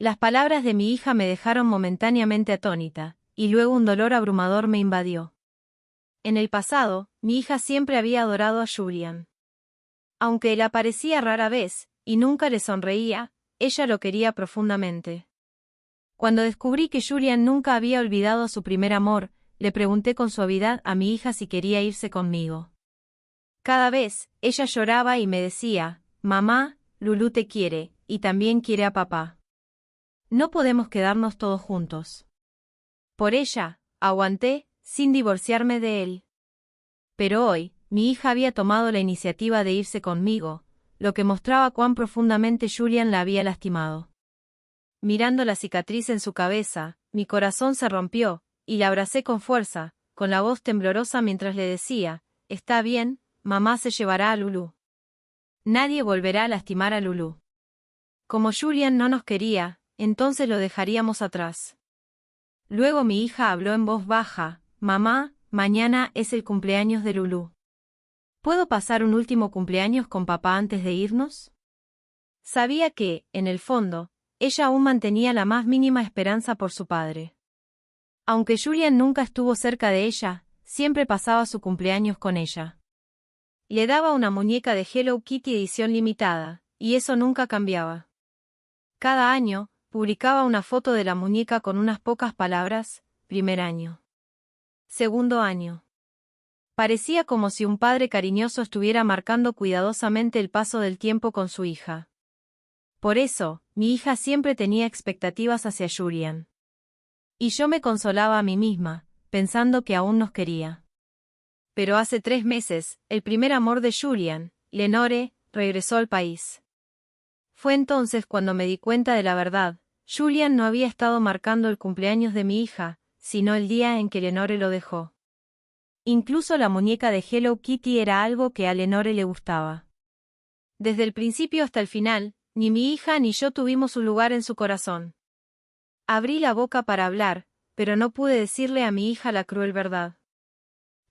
Las palabras de mi hija me dejaron momentáneamente atónita, y luego un dolor abrumador me invadió. En el pasado, mi hija siempre había adorado a Julian. Aunque él aparecía rara vez, y nunca le sonreía, ella lo quería profundamente. Cuando descubrí que Julian nunca había olvidado a su primer amor, le pregunté con suavidad a mi hija si quería irse conmigo. Cada vez, ella lloraba y me decía, «Mamá, Lulú te quiere, y también quiere a papá. No podemos quedarnos todos juntos». Por ella, aguanté, sin divorciarme de él. Pero hoy, mi hija había tomado la iniciativa de irse conmigo, lo que mostraba cuán profundamente Julian la había lastimado. Mirando la cicatriz en su cabeza, mi corazón se rompió, y la abracé con fuerza, con la voz temblorosa mientras le decía, «Está bien, mamá se llevará a Lulú. Nadie volverá a lastimar a Lulú». Como Julian no nos quería, entonces lo dejaríamos atrás. Luego mi hija habló en voz baja, «Mamá, mañana es el cumpleaños de Lulú. ¿Puedo pasar un último cumpleaños con papá antes de irnos?». Sabía que, en el fondo, ella aún mantenía la más mínima esperanza por su padre. Aunque Julian nunca estuvo cerca de ella, siempre pasaba su cumpleaños con ella. Le daba una muñeca de Hello Kitty edición limitada, y eso nunca cambiaba. Cada año, publicaba una foto de la muñeca con unas pocas palabras, primer año. Segundo año. Parecía como si un padre cariñoso estuviera marcando cuidadosamente el paso del tiempo con su hija. Por eso, mi hija siempre tenía expectativas hacia Julian. Y yo me consolaba a mí misma, pensando que aún nos quería. Pero hace 3 meses, el primer amor de Julian, Lenore, regresó al país. Fue entonces cuando me di cuenta de la verdad. Julian no había estado marcando el cumpleaños de mi hija, sino el día en que Lenore lo dejó. Incluso la muñeca de Hello Kitty era algo que a Lenore le gustaba. Desde el principio hasta el final, ni mi hija ni yo tuvimos un lugar en su corazón. Abrí la boca para hablar, pero no pude decirle a mi hija la cruel verdad.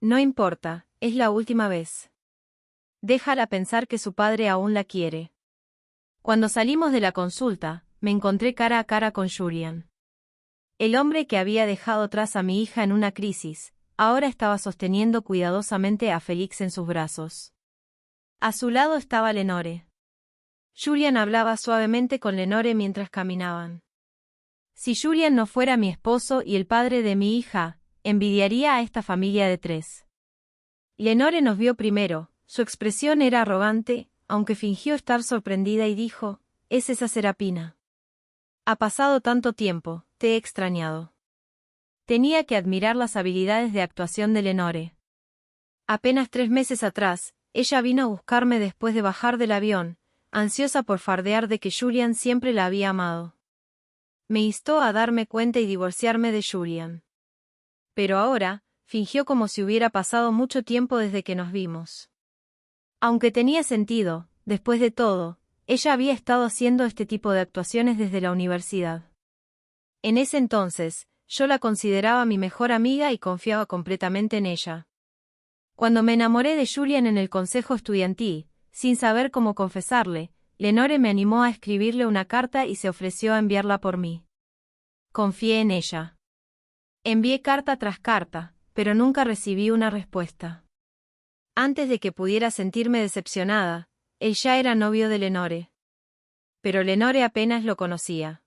No importa, es la última vez. Déjala pensar que su padre aún la quiere. Cuando salimos de la consulta, me encontré cara a cara con Julian. El hombre que había dejado atrás a mi hija en una crisis, ahora estaba sosteniendo cuidadosamente a Félix en sus brazos. A su lado estaba Lenore. Julian hablaba suavemente con Lenore mientras caminaban. Si Julian no fuera mi esposo y el padre de mi hija, envidiaría a esta familia de 3. Lenore nos vio primero, su expresión era arrogante, aunque fingió estar sorprendida y dijo, «Es esa Serapina. Ha pasado tanto tiempo, te he extrañado». Tenía que admirar las habilidades de actuación de Lenore. Apenas 3 meses atrás, ella vino a buscarme después de bajar del avión, ansiosa por fardear de que Julian siempre la había amado. Me instó a darme cuenta y divorciarme de Julian. Pero ahora, fingió como si hubiera pasado mucho tiempo desde que nos vimos. Aunque tenía sentido, después de todo, ella había estado haciendo este tipo de actuaciones desde la universidad. En ese entonces, yo la consideraba mi mejor amiga y confiaba completamente en ella. Cuando me enamoré de Julian en el consejo estudiantil, sin saber cómo confesarle, Lenore me animó a escribirle una carta y se ofreció a enviarla por mí. Confié en ella. Envié carta tras carta, pero nunca recibí una respuesta. Antes de que pudiera sentirme decepcionada, él ya era novio de Lenore. Pero Lenore apenas lo conocía.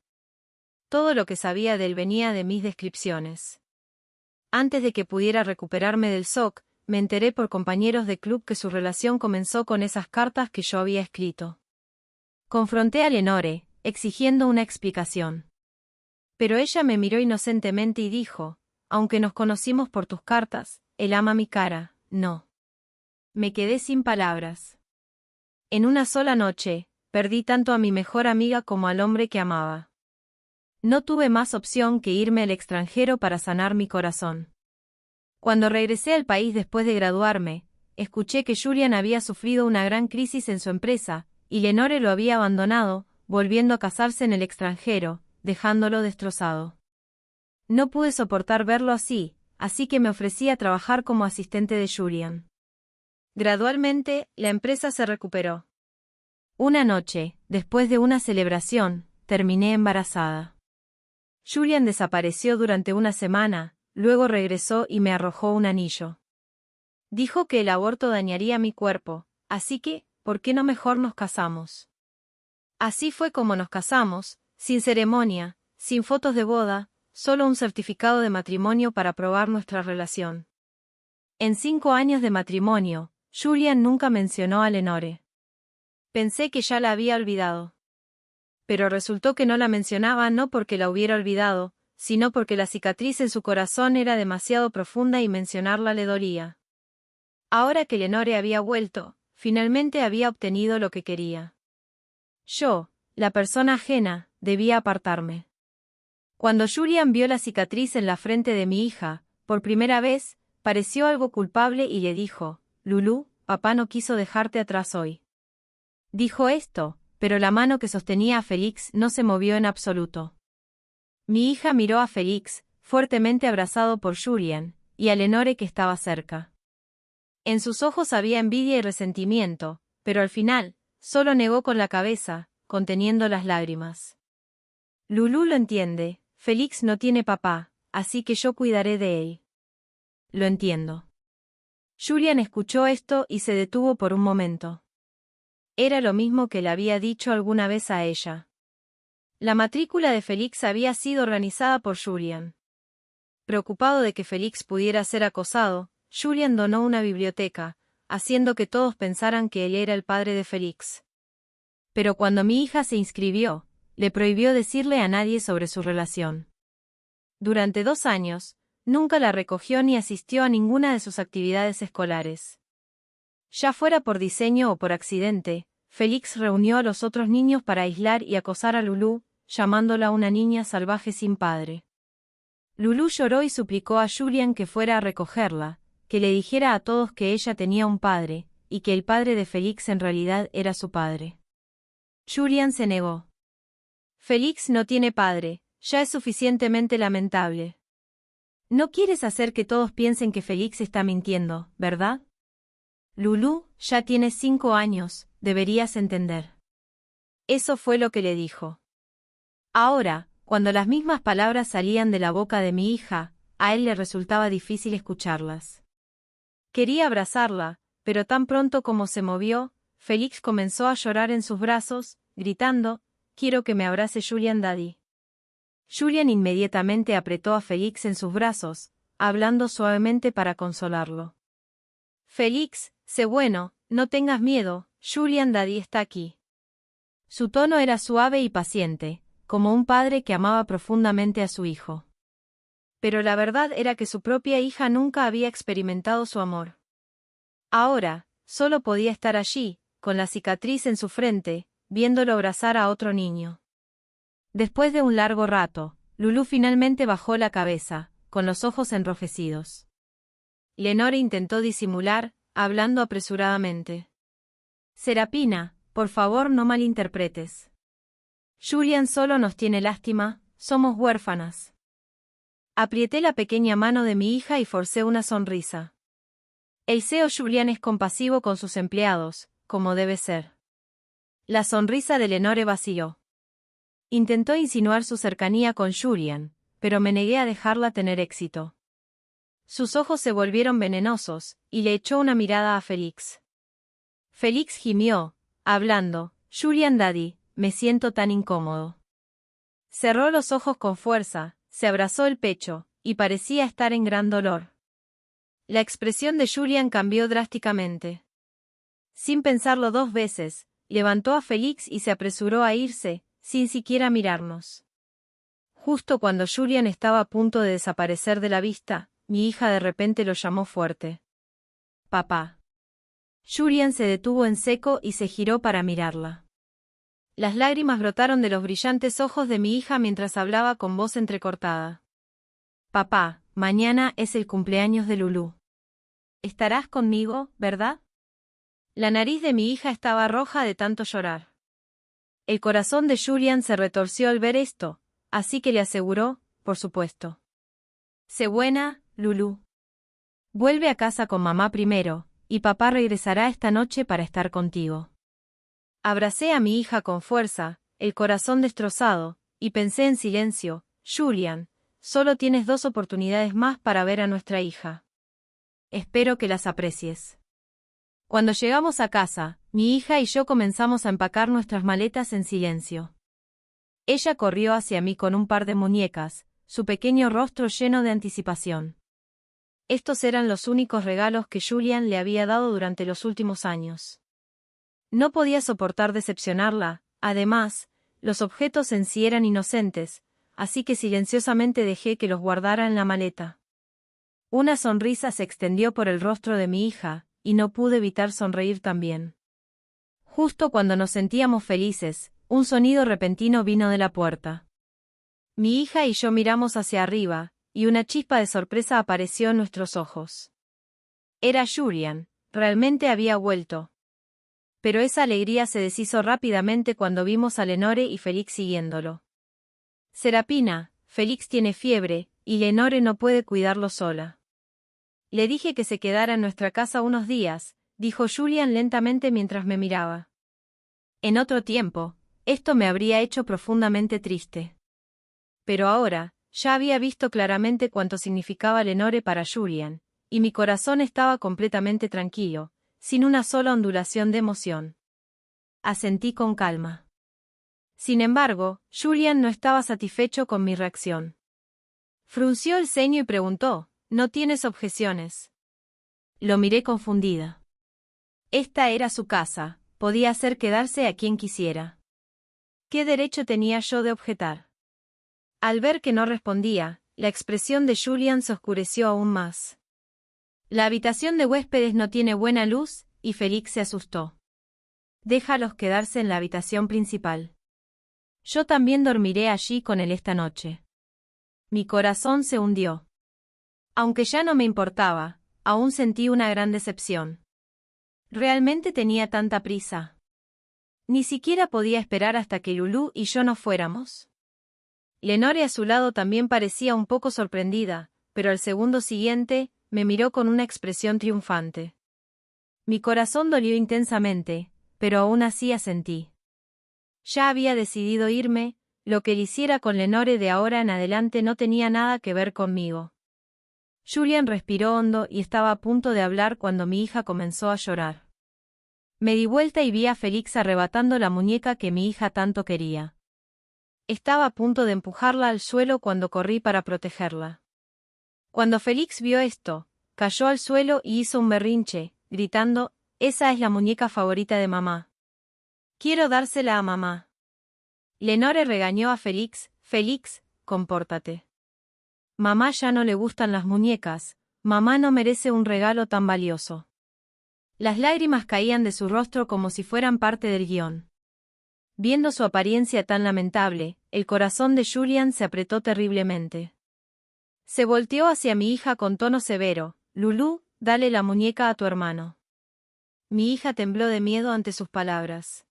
Todo lo que sabía de él venía de mis descripciones. Antes de que pudiera recuperarme del shock, me enteré por compañeros de club que su relación comenzó con esas cartas que yo había escrito. Confronté a Lenore, exigiendo una explicación. Pero ella me miró inocentemente y dijo, «Aunque nos conocimos por tus cartas, él ama mi cara, no». Me quedé sin palabras. En una sola noche, perdí tanto a mi mejor amiga como al hombre que amaba. No tuve más opción que irme al extranjero para sanar mi corazón. Cuando regresé al país después de graduarme, escuché que Julian había sufrido una gran crisis en su empresa, y Lenore lo había abandonado, volviendo a casarse en el extranjero, dejándolo destrozado. No pude soportar verlo así que me ofrecí a trabajar como asistente de Julian. Gradualmente, la empresa se recuperó. Una noche, después de una celebración, terminé embarazada. Julian desapareció durante una semana, luego regresó y me arrojó un anillo. Dijo que el aborto dañaría mi cuerpo, así que, ¿por qué no mejor nos casamos? Así fue como nos casamos, sin ceremonia, sin fotos de boda, solo un certificado de matrimonio para probar nuestra relación. En 5 años de matrimonio, Julian nunca mencionó a Lenore. Pensé que ya la había olvidado. Pero resultó que no la mencionaba no porque la hubiera olvidado, sino porque la cicatriz en su corazón era demasiado profunda y mencionarla le dolía. Ahora que Lenore había vuelto, finalmente había obtenido lo que quería. Yo, la persona ajena, debía apartarme. Cuando Julian vio la cicatriz en la frente de mi hija, por primera vez, pareció algo culpable y le dijo, «Lulú, papá no quiso dejarte atrás hoy». Dijo esto, pero la mano que sostenía a Félix no se movió en absoluto. Mi hija miró a Félix, fuertemente abrazado por Julian, y a Lenore que estaba cerca. En sus ojos había envidia y resentimiento, pero al final, solo negó con la cabeza, conteniendo las lágrimas. Lulú lo entiende, Félix no tiene papá, así que yo cuidaré de él. Lo entiendo. Julian escuchó esto y se detuvo por un momento. Era lo mismo que le había dicho alguna vez a ella. La matrícula de Félix había sido organizada por Julian. Preocupado de que Félix pudiera ser acosado, Julian donó una biblioteca, haciendo que todos pensaran que él era el padre de Félix. Pero cuando mi hija se inscribió, le prohibió decirle a nadie sobre su relación. Durante 2 años, nunca la recogió ni asistió a ninguna de sus actividades escolares. Ya fuera por diseño o por accidente, Félix reunió a los otros niños para aislar y acosar a Lulú, llamándola una niña salvaje sin padre. Lulú lloró y suplicó a Julian que fuera a recogerla, que le dijera a todos que ella tenía un padre, y que el padre de Félix en realidad era su padre. Julian se negó. Félix no tiene padre, ya es suficientemente lamentable. No quieres hacer que todos piensen que Félix está mintiendo, ¿verdad? Lulú, ya tienes 5 años, deberías entender. Eso fue lo que le dijo. Ahora, cuando las mismas palabras salían de la boca de mi hija, a él le resultaba difícil escucharlas. Quería abrazarla, pero tan pronto como se movió, Félix comenzó a llorar en sus brazos, gritando, «Quiero que me abrace Julian Daddy». Julian inmediatamente apretó a Félix en sus brazos, hablando suavemente para consolarlo. «Félix, sé bueno, no tengas miedo, Julian Daddy está aquí». Su tono era suave y paciente, como un padre que amaba profundamente a su hijo. Pero la verdad era que su propia hija nunca había experimentado su amor. Ahora, solo podía estar allí, con la cicatriz en su frente, viéndolo abrazar a otro niño. Después de un largo rato, Lulú finalmente bajó la cabeza, con los ojos enrojecidos. Lenore intentó disimular, hablando apresuradamente. «Serapina, por favor no malinterpretes. Julian solo nos tiene lástima, somos huérfanas». Aprieté la pequeña mano de mi hija y forcé una sonrisa. El CEO Julian es compasivo con sus empleados, como debe ser. La sonrisa de Lenore vacilló. Intentó insinuar su cercanía con Julian, pero me negué a dejarla tener éxito. Sus ojos se volvieron venenosos, y le echó una mirada a Félix. Félix gimió, hablando, «Julian Daddy, me siento tan incómodo». Cerró los ojos con fuerza, se abrazó el pecho, y parecía estar en gran dolor. La expresión de Julian cambió drásticamente. Sin pensarlo 2 veces, levantó a Félix y se apresuró a irse, sin siquiera mirarnos. Justo cuando Julian estaba a punto de desaparecer de la vista, mi hija de repente lo llamó fuerte. «Papá». Julian se detuvo en seco y se giró para mirarla. Las lágrimas brotaron de los brillantes ojos de mi hija mientras hablaba con voz entrecortada. «Papá, mañana es el cumpleaños de Lulú. Estarás conmigo, ¿verdad?» La nariz de mi hija estaba roja de tanto llorar. El corazón de Julian se retorció al ver esto, así que le aseguró, por supuesto. «Sé buena, Lulú. Vuelve a casa con mamá primero, y papá regresará esta noche para estar contigo». Abracé a mi hija con fuerza, el corazón destrozado, y pensé en silencio, Julian, solo tienes 2 oportunidades más para ver a nuestra hija. Espero que las aprecies. Cuando llegamos a casa, mi hija y yo comenzamos a empacar nuestras maletas en silencio. Ella corrió hacia mí con un par de muñecas, su pequeño rostro lleno de anticipación. Estos eran los únicos regalos que Julian le había dado durante los últimos años. No podía soportar decepcionarla, además, los objetos en sí eran inocentes, así que silenciosamente dejé que los guardara en la maleta. Una sonrisa se extendió por el rostro de mi hija, y no pude evitar sonreír también. Justo cuando nos sentíamos felices, un sonido repentino vino de la puerta. Mi hija y yo miramos hacia arriba, y una chispa de sorpresa apareció en nuestros ojos. Era Julian, realmente había vuelto. Pero esa alegría se deshizo rápidamente cuando vimos a Lenore y Félix siguiéndolo. Serapina, Félix tiene fiebre, y Lenore no puede cuidarlo sola. Le dije que se quedara en nuestra casa unos días, dijo Julian lentamente mientras me miraba. En otro tiempo, esto me habría hecho profundamente triste. Pero ahora, ya había visto claramente cuánto significaba Lenore para Julian, y mi corazón estaba completamente tranquilo, sin una sola ondulación de emoción. Asentí con calma. Sin embargo, Julian no estaba satisfecho con mi reacción. Frunció el ceño y preguntó, ¿no tienes objeciones? Lo miré confundida. Esta era su casa, podía hacer quedarse a quien quisiera. ¿Qué derecho tenía yo de objetar? Al ver que no respondía, la expresión de Julian se oscureció aún más. La habitación de huéspedes no tiene buena luz, y Félix se asustó. Déjalos quedarse en la habitación principal. Yo también dormiré allí con él esta noche. Mi corazón se hundió. Aunque ya no me importaba, aún sentí una gran decepción. ¿Realmente tenía tanta prisa? Ni siquiera podía esperar hasta que Lulú y yo nos fuéramos. Lenore a su lado también parecía un poco sorprendida, pero al segundo siguiente, me miró con una expresión triunfante. Mi corazón dolió intensamente, pero aún así asentí. Ya había decidido irme, lo que él hiciera con Lenore de ahora en adelante no tenía nada que ver conmigo. Julian respiró hondo y estaba a punto de hablar cuando mi hija comenzó a llorar. Me di vuelta y vi a Félix arrebatando la muñeca que mi hija tanto quería. Estaba a punto de empujarla al suelo cuando corrí para protegerla. Cuando Félix vio esto, cayó al suelo y hizo un berrinche, gritando, «Esa es la muñeca favorita de mamá. Quiero dársela a mamá». Lenore regañó a Félix, «Félix, compórtate. Mamá ya no le gustan las muñecas, mamá no merece un regalo tan valioso». Las lágrimas caían de su rostro como si fueran parte del guión. Viendo su apariencia tan lamentable, el corazón de Julian se apretó terriblemente. Se volteó hacia mi hija con tono severo, «Lulú, dale la muñeca a tu hermano». Mi hija tembló de miedo ante sus palabras.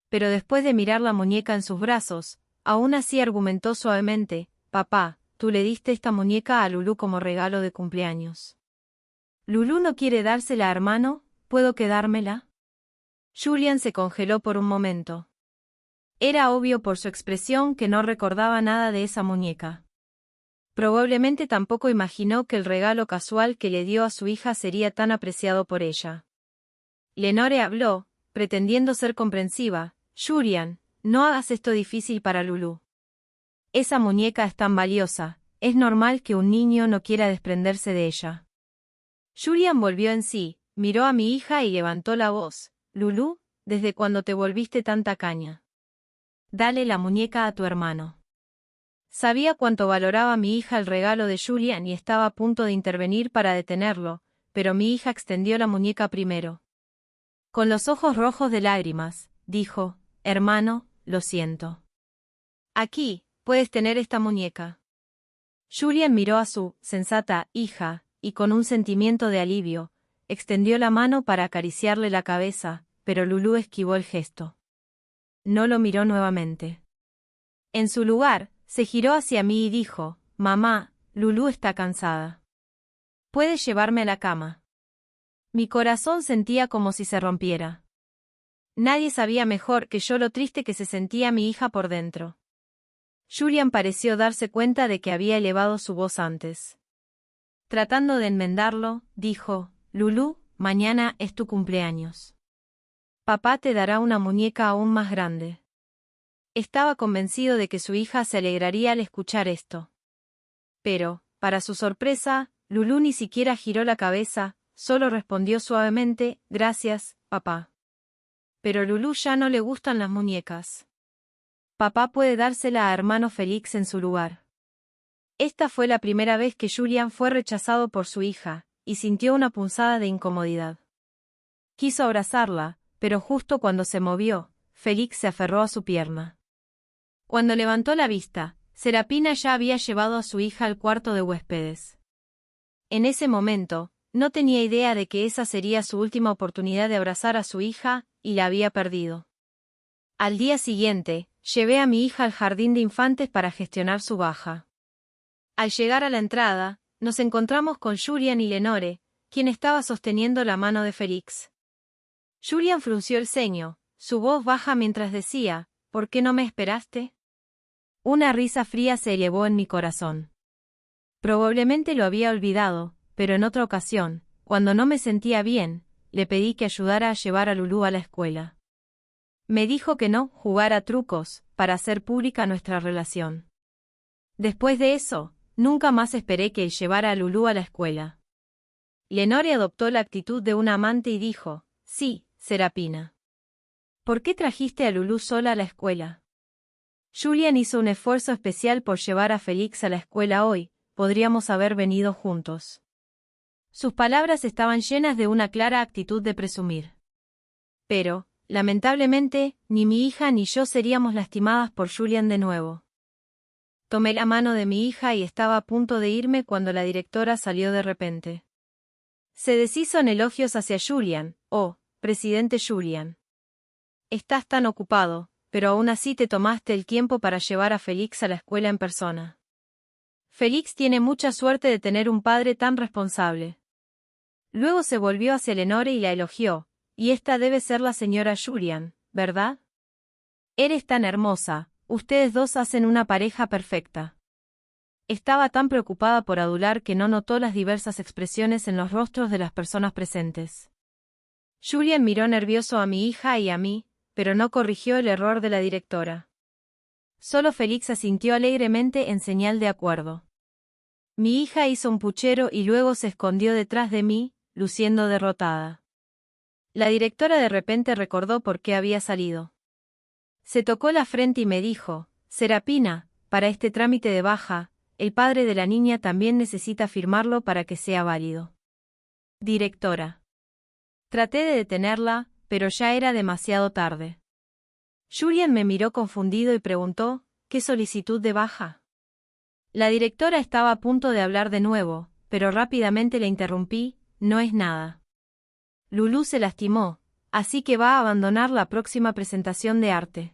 Pero después de mirar la muñeca en sus brazos, aún así argumentó suavemente, «Papá, tú le diste esta muñeca a Lulú como regalo de cumpleaños. ¿Lulú no quiere dársela a hermano? ¿Puedo quedármela?» Julian se congeló por un momento. Era obvio por su expresión que no recordaba nada de esa muñeca. Probablemente tampoco imaginó que el regalo casual que le dio a su hija sería tan apreciado por ella. Lenore habló, pretendiendo ser comprensiva, «Julian, no hagas esto difícil para Lulú. Esa muñeca es tan valiosa, es normal que un niño no quiera desprenderse de ella». Julian volvió en sí, miró a mi hija y levantó la voz, «Lulú, ¿desde cuándo te volviste tan tacaña? Dale la muñeca a tu hermano». Sabía cuánto valoraba mi hija el regalo de Julian y estaba a punto de intervenir para detenerlo, pero mi hija extendió la muñeca primero. Con los ojos rojos de lágrimas, dijo, «Hermano, lo siento. Aquí, puedes tener esta muñeca». Julian miró a su sensata hija, y con un sentimiento de alivio, extendió la mano para acariciarle la cabeza, pero Lulú esquivó el gesto. No lo miró nuevamente. En su lugar, se giró hacia mí y dijo, «Mamá, Lulú está cansada. ¿Puedes llevarme a la cama?» Mi corazón sentía como si se rompiera. Nadie sabía mejor que yo lo triste que se sentía mi hija por dentro. Julian pareció darse cuenta de que había elevado su voz antes. Tratando de enmendarlo, dijo, «Lulú, mañana es tu cumpleaños. Papá te dará una muñeca aún más grande». Estaba convencido de que su hija se alegraría al escuchar esto. Pero, para su sorpresa, Lulú ni siquiera giró la cabeza, solo respondió suavemente, «Gracias, papá». Pero Lulú ya no le gustan las muñecas. Papá puede dársela a hermano Félix en su lugar. Esta fue la primera vez que Julian fue rechazado por su hija, y sintió una punzada de incomodidad. Quiso abrazarla, pero justo cuando se movió, Félix se aferró a su pierna. Cuando levantó la vista, Serapina ya había llevado a su hija al cuarto de huéspedes. En ese momento, no tenía idea de que esa sería su última oportunidad de abrazar a su hija, y la había perdido. Al día siguiente, llevé a mi hija al jardín de infantes para gestionar su baja. Al llegar a la entrada, nos encontramos con Julian y Lenore, quien estaba sosteniendo la mano de Félix. Julian frunció el ceño, su voz baja mientras decía, «¿Por qué no me esperaste?». Una risa fría se elevó en mi corazón. Probablemente lo había olvidado, pero en otra ocasión, cuando no me sentía bien, le pedí que ayudara a llevar a Lulú a la escuela. Me dijo que no jugara trucos, para hacer pública nuestra relación. Después de eso, nunca más esperé que él llevara a Lulú a la escuela. Lenore adoptó la actitud de una amante y dijo, «Sí, Serapina. ¿Por qué trajiste a Lulú sola a la escuela?». Julian hizo un esfuerzo especial por llevar a Félix a la escuela hoy, podríamos haber venido juntos. Sus palabras estaban llenas de una clara actitud de presumir. Pero, lamentablemente, ni mi hija ni yo seríamos lastimadas por Julian de nuevo. Tomé la mano de mi hija y estaba a punto de irme cuando la directora salió de repente. Se deshizo en elogios hacia Julian, «Oh, presidente Julian. Estás tan ocupado, pero aún así te tomaste el tiempo para llevar a Félix a la escuela en persona. Félix tiene mucha suerte de tener un padre tan responsable». Luego se volvió hacia Lenore y la elogió, «Y esta debe ser la señora Julian, ¿verdad? Eres tan hermosa, ustedes dos hacen una pareja perfecta». Estaba tan preocupada por adular que no notó las diversas expresiones en los rostros de las personas presentes. Julian miró nervioso a mi hija y a mí, pero no corrigió el error de la directora. Solo Félix asintió alegremente en señal de acuerdo. Mi hija hizo un puchero y luego se escondió detrás de mí, luciendo derrotada. La directora de repente recordó por qué había salido. Se tocó la frente y me dijo, «Serapina, para este trámite de baja, el padre de la niña también necesita firmarlo para que sea válido». Directora. Traté de detenerla, pero ya era demasiado tarde. Julian me miró confundido y preguntó, «¿Qué solicitud de baja?». La directora estaba a punto de hablar de nuevo, pero rápidamente le interrumpí, «No es nada. Lulú se lastimó, así que va a abandonar la próxima presentación de arte».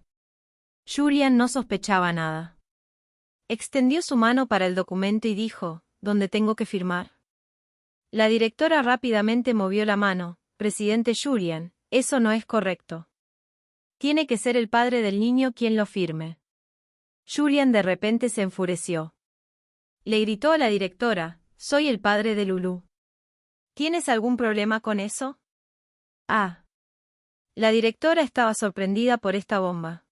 Julian no sospechaba nada. Extendió su mano para el documento y dijo, «¿Dónde tengo que firmar?». La directora rápidamente movió la mano, «Presidente Julian, eso no es correcto. Tiene que ser el padre del niño quien lo firme». Julian de repente se enfureció. Le gritó a la directora, «Soy el padre de Lulú. ¿Tienes algún problema con eso?». Ah. La directora estaba sorprendida por esta bomba.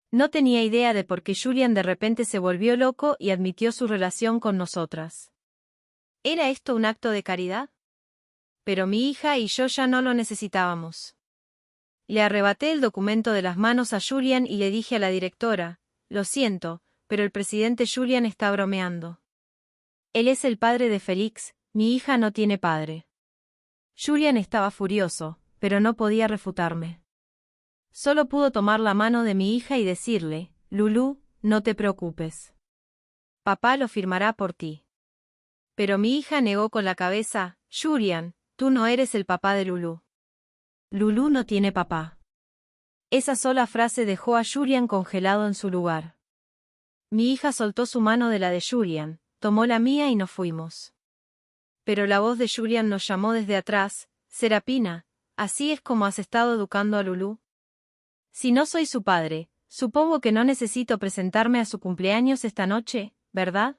No tenía idea de por qué Julian de repente se volvió loco y admitió su relación con nosotras. ¿Era esto un acto de caridad? Pero mi hija y yo ya no lo necesitábamos. Le arrebaté el documento de las manos a Julian y le dije a la directora, «Lo siento, pero el presidente Julian está bromeando. Él es el padre de Félix, mi hija no tiene padre». Julian estaba furioso, pero no podía refutarme. Solo pudo tomar la mano de mi hija y decirle, «Lulú, no te preocupes. Papá lo firmará por ti». Pero mi hija negó con la cabeza, «Julian, tú no eres el papá de Lulú. Lulú no tiene papá». Esa sola frase dejó a Julian congelado en su lugar. Mi hija soltó su mano de la de Julian, tomó la mía y nos fuimos. Pero la voz de Julian nos llamó desde atrás, «Serapina, ¿así es como has estado educando a Lulú?». Si no soy su padre, supongo que no necesito presentarme a su cumpleaños esta noche, ¿verdad?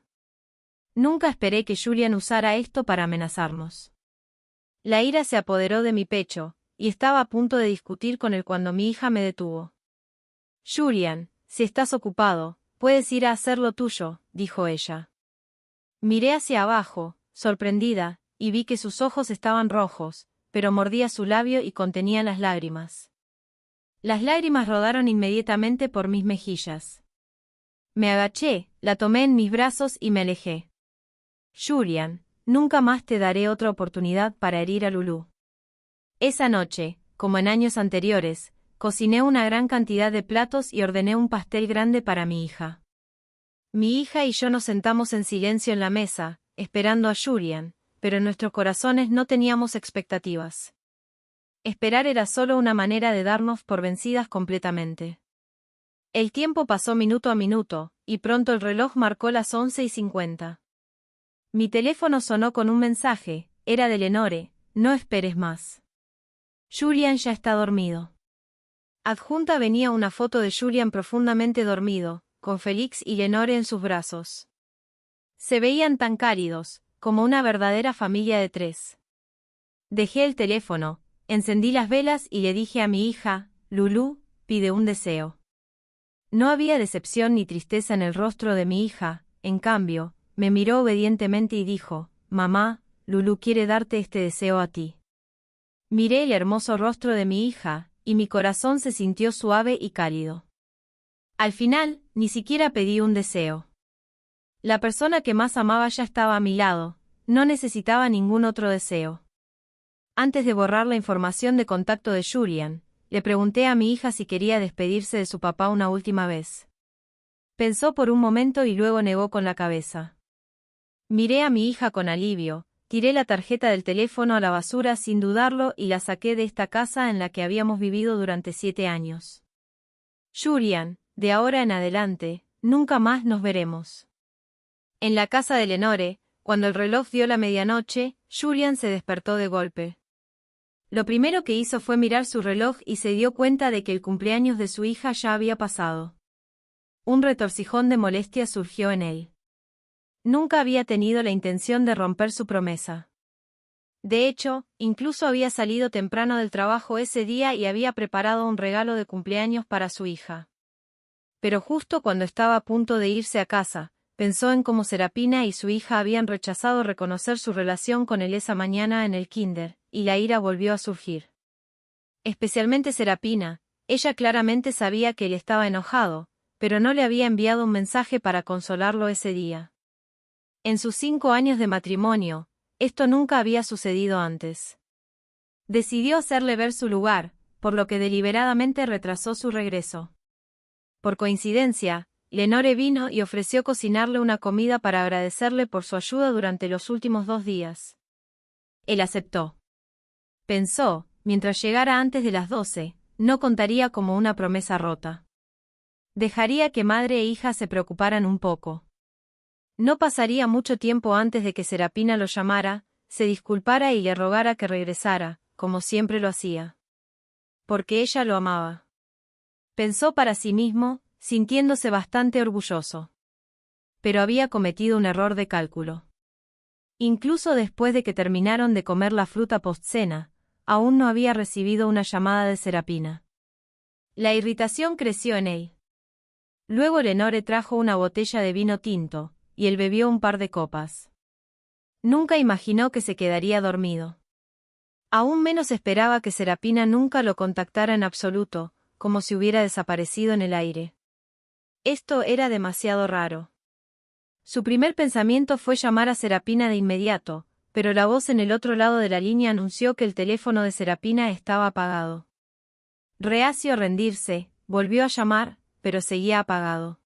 Nunca esperé que Julian usara esto para amenazarnos. La ira se apoderó de mi pecho, y estaba a punto de discutir con él cuando mi hija me detuvo. Julian, si estás ocupado, puedes ir a hacer lo tuyo, dijo ella. Miré hacia abajo, sorprendida, y vi que sus ojos estaban rojos, pero mordía su labio y contenía las lágrimas. Las lágrimas rodaron inmediatamente por mis mejillas. Me agaché, la tomé en mis brazos y me alejé. Julian, nunca más te daré otra oportunidad para herir a Lulu. Esa noche, como en años anteriores, cociné una gran cantidad de platos y ordené un pastel grande para mi hija. Mi hija y yo nos sentamos en silencio en la mesa, esperando a Julian, pero en nuestros corazones no teníamos expectativas. Esperar era solo una manera de darnos por vencidas completamente. El tiempo pasó minuto a minuto, y pronto el reloj marcó las 11:50. Mi teléfono sonó con un mensaje, era de Lenore, no esperes más. Julian ya está dormido. Adjunta venía una foto de Julian profundamente dormido, con Félix y Lenore en sus brazos. Se veían tan cálidos, como una verdadera familia de 3. Dejé el teléfono, encendí las velas y le dije a mi hija, Lulú, pide un deseo. No había decepción ni tristeza en el rostro de mi hija, en cambio, me miró obedientemente y dijo, mamá, Lulú quiere darte este deseo a ti. Miré el hermoso rostro de mi hija, y mi corazón se sintió suave y cálido. Al final, ni siquiera pedí un deseo. La persona que más amaba ya estaba a mi lado, no necesitaba ningún otro deseo. Antes de borrar la información de contacto de Julian, le pregunté a mi hija si quería despedirse de su papá una última vez. Pensó por un momento y luego negó con la cabeza. Miré a mi hija con alivio, tiré la tarjeta del teléfono a la basura sin dudarlo y la saqué de esta casa en la que habíamos vivido durante 7 años. Julian, de ahora en adelante, nunca más nos veremos. En la casa de Lenore, cuando el reloj dio la medianoche, Julian se despertó de golpe. Lo primero que hizo fue mirar su reloj y se dio cuenta de que el cumpleaños de su hija ya había pasado. Un retorcijón de molestia surgió en él. Nunca había tenido la intención de romper su promesa. De hecho, incluso había salido temprano del trabajo ese día y había preparado un regalo de cumpleaños para su hija. Pero justo cuando estaba a punto de irse a casa, pensó en cómo Serapina y su hija habían rechazado reconocer su relación con él esa mañana en el kinder, y la ira volvió a surgir. Especialmente Serapina, ella claramente sabía que él estaba enojado, pero no le había enviado un mensaje para consolarlo ese día. En sus 5 años de matrimonio, esto nunca había sucedido antes. Decidió hacerle ver su lugar, por lo que deliberadamente retrasó su regreso. Por coincidencia, Lenore vino y ofreció cocinarle una comida para agradecerle por su ayuda durante los últimos 2 días. Él aceptó. Pensó, mientras llegara antes de las 12, no contaría como una promesa rota. Dejaría que madre e hija se preocuparan un poco. No pasaría mucho tiempo antes de que Serapina lo llamara, se disculpara y le rogara que regresara, como siempre lo hacía. Porque ella lo amaba. Pensó para sí mismo, sintiéndose bastante orgulloso. Pero había cometido un error de cálculo. Incluso después de que terminaron de comer la fruta postcena, aún no había recibido una llamada de Serapina. La irritación creció en él. Luego Lenore trajo una botella de vino tinto, y él bebió un par de copas. Nunca imaginó que se quedaría dormido. Aún menos esperaba que Serapina nunca lo contactara en absoluto, como si hubiera desaparecido en el aire. Esto era demasiado raro. Su primer pensamiento fue llamar a Serapina de inmediato, pero la voz en el otro lado de la línea anunció que el teléfono de Serapina estaba apagado. Reacio a rendirse, volvió a llamar, pero seguía apagado.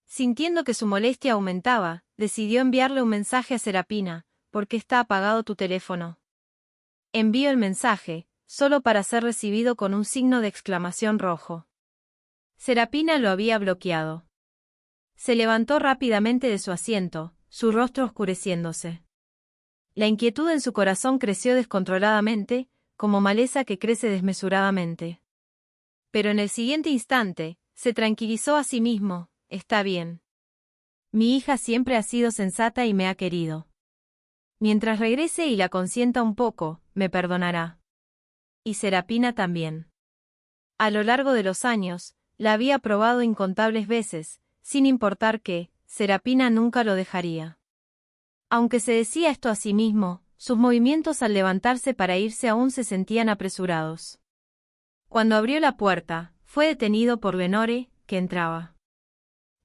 Sintiendo que su molestia aumentaba, decidió enviarle un mensaje a Serapina, ¿por qué está apagado tu teléfono? Envió el mensaje, solo para ser recibido con un signo de exclamación rojo. Serapina lo había bloqueado. Se levantó rápidamente de su asiento, su rostro oscureciéndose. La inquietud en su corazón creció descontroladamente, como maleza que crece desmesuradamente. Pero en el siguiente instante, se tranquilizó a sí mismo, está bien. Mi hija siempre ha sido sensata y me ha querido. Mientras regrese y la consienta un poco, me perdonará. Y Serapina también. A lo largo de los años, la había probado incontables veces, sin importar que, Serapina nunca lo dejaría. Aunque se decía esto a sí mismo, sus movimientos al levantarse para irse aún se sentían apresurados. Cuando abrió la puerta, fue detenido por Lenore, que entraba.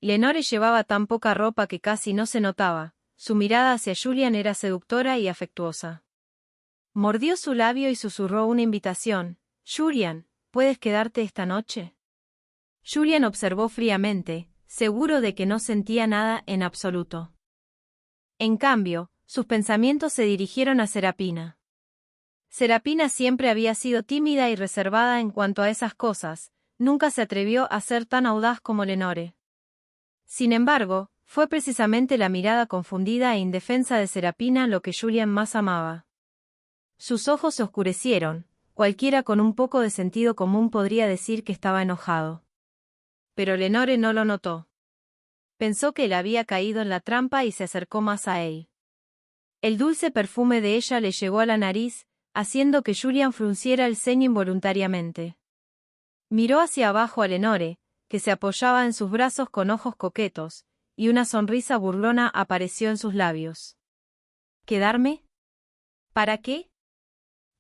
Lenore llevaba tan poca ropa que casi no se notaba, su mirada hacia Julian era seductora y afectuosa. Mordió su labio y susurró una invitación. «Julian, ¿puedes quedarte esta noche?» Julian observó fríamente, seguro de que no sentía nada en absoluto. En cambio, sus pensamientos se dirigieron a Serapina. Serapina siempre había sido tímida y reservada en cuanto a esas cosas, nunca se atrevió a ser tan audaz como Lenore. Sin embargo, fue precisamente la mirada confundida e indefensa de Serapina lo que Julian más amaba. Sus ojos se oscurecieron, cualquiera con un poco de sentido común podría decir que estaba enojado. Pero Lenore no lo notó. Pensó que él había caído en la trampa y se acercó más a él. El dulce perfume de ella le llegó a la nariz, haciendo que Julian frunciera el ceño involuntariamente. Miró hacia abajo a Lenore, que se apoyaba en sus brazos con ojos coquetos, y una sonrisa burlona apareció en sus labios. ¿Quedarme? ¿Para qué?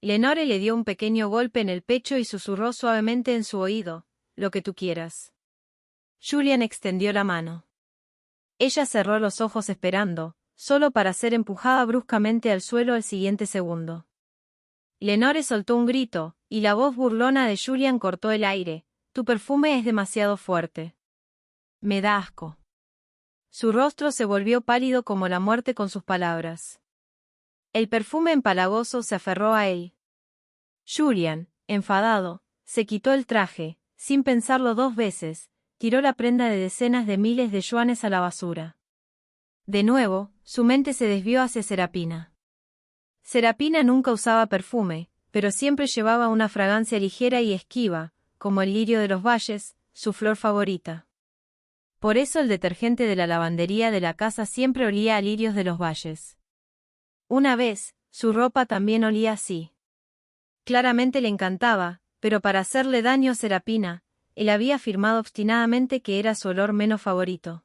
Lenore le dio un pequeño golpe en el pecho y susurró suavemente en su oído, «Lo que tú quieras». Julian extendió la mano. Ella cerró los ojos esperando, solo para ser empujada bruscamente al suelo al siguiente segundo. Lenore soltó un grito, y la voz burlona de Julian cortó el aire. «Tu perfume es demasiado fuerte. Me da asco». Su rostro se volvió pálido como la muerte con sus palabras. El perfume empalagoso se aferró a él. Julian, enfadado, se quitó el traje, sin pensarlo 2 veces, tiró la prenda de decenas de miles de yuanes a la basura. De nuevo, su mente se desvió hacia Serapina. Serapina nunca usaba perfume, pero siempre llevaba una fragancia ligera y esquiva, como el lirio de los valles, su flor favorita. Por eso el detergente de la lavandería de la casa siempre olía a lirios de los valles. Una vez, su ropa también olía así. Claramente le encantaba, pero para hacerle daño a Serapina, él había afirmado obstinadamente que era su olor menos favorito.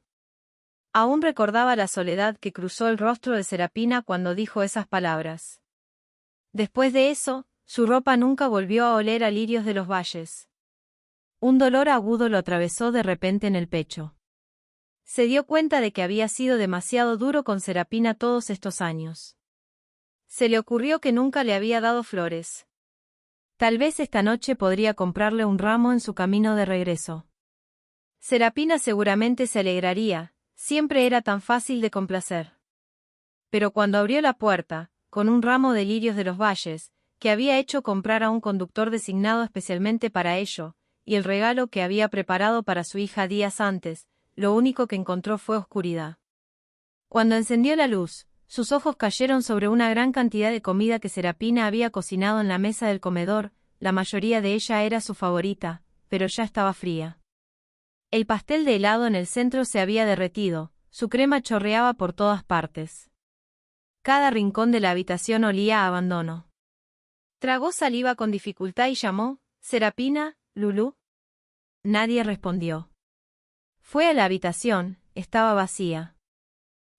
Aún recordaba la soledad que cruzó el rostro de Serapina cuando dijo esas palabras. Después de eso, su ropa nunca volvió a oler a lirios de los valles. Un dolor agudo lo atravesó de repente en el pecho. Se dio cuenta de que había sido demasiado duro con Serapina todos estos años. Se le ocurrió que nunca le había dado flores. Tal vez esta noche podría comprarle un ramo en su camino de regreso. Serapina seguramente se alegraría, siempre era tan fácil de complacer. Pero cuando abrió la puerta, con un ramo de lirios de los valles, que había hecho comprar a un conductor designado especialmente para ello, y el regalo que había preparado para su hija días antes, lo único que encontró fue oscuridad. Cuando encendió la luz, sus ojos cayeron sobre una gran cantidad de comida que Serapina había cocinado en la mesa del comedor, la mayoría de ella era su favorita, pero ya estaba fría. El pastel de helado en el centro se había derretido, su crema chorreaba por todas partes. Cada rincón de la habitación olía a abandono. Tragó saliva con dificultad y llamó, «Serapina, Lulú». Nadie respondió. Fue a la habitación, estaba vacía.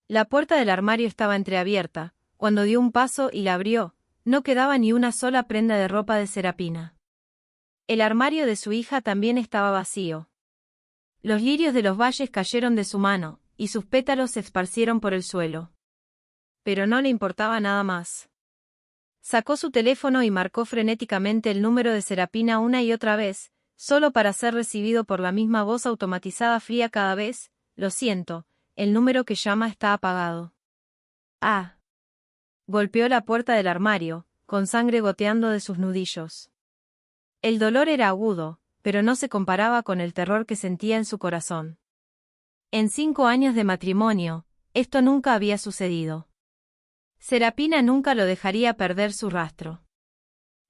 La puerta del armario estaba entreabierta, cuando dio un paso y la abrió, no quedaba ni una sola prenda de ropa de Serapina. El armario de su hija también estaba vacío. Los lirios de los valles cayeron de su mano, y sus pétalos se esparcieron por el suelo. Pero no le importaba nada más. Sacó su teléfono y marcó frenéticamente el número de Serapina una y otra vez, solo para ser recibido por la misma voz automatizada fría cada vez, «Lo siento, el número que llama está apagado». «Ah». Golpeó la puerta del armario, con sangre goteando de sus nudillos. El dolor era agudo, pero no se comparaba con el terror que sentía en su corazón. En 5 años de matrimonio, esto nunca había sucedido. Serapina nunca lo dejaría perder su rastro.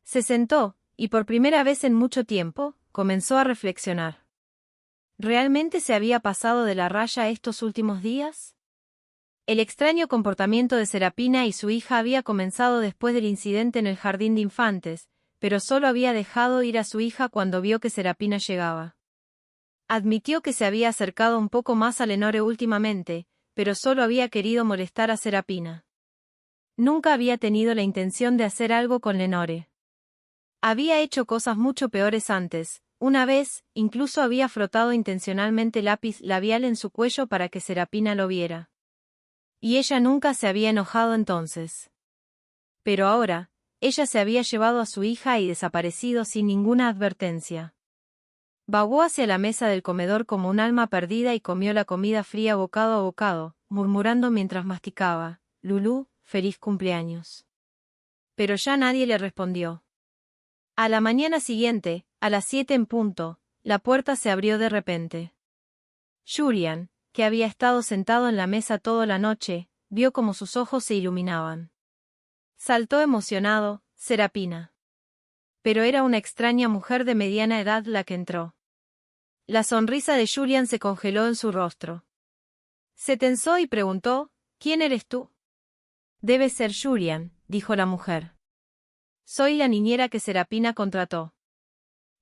Se sentó, y por primera vez en mucho tiempo, comenzó a reflexionar. ¿Realmente se había pasado de la raya estos últimos días? El extraño comportamiento de Serapina y su hija había comenzado después del incidente en el jardín de infantes, pero solo había dejado ir a su hija cuando vio que Serapina llegaba. Admitió que se había acercado un poco más a Lenore últimamente, pero solo había querido molestar a Serapina. Nunca había tenido la intención de hacer algo con Lenore. Había hecho cosas mucho peores antes. Una vez, incluso había frotado intencionalmente lápiz labial en su cuello para que Serapina lo viera. Y ella nunca se había enojado entonces. Pero ahora, ella se había llevado a su hija y desaparecido sin ninguna advertencia. Vagó hacia la mesa del comedor como un alma perdida y comió la comida fría bocado a bocado, murmurando mientras masticaba: «Lulú, feliz cumpleaños». Pero ya nadie le respondió. A la mañana siguiente, a las 7 en punto, la puerta se abrió de repente. Julian, que había estado sentado en la mesa toda la noche, vio como sus ojos se iluminaban. Saltó emocionado: «Serapina». Pero era una extraña mujer de mediana edad la que entró. La sonrisa de Julian se congeló en su rostro. Se tensó y preguntó: «¿Quién eres tú?» «Debe ser Julian», dijo la mujer. «Soy la niñera que Serapina contrató.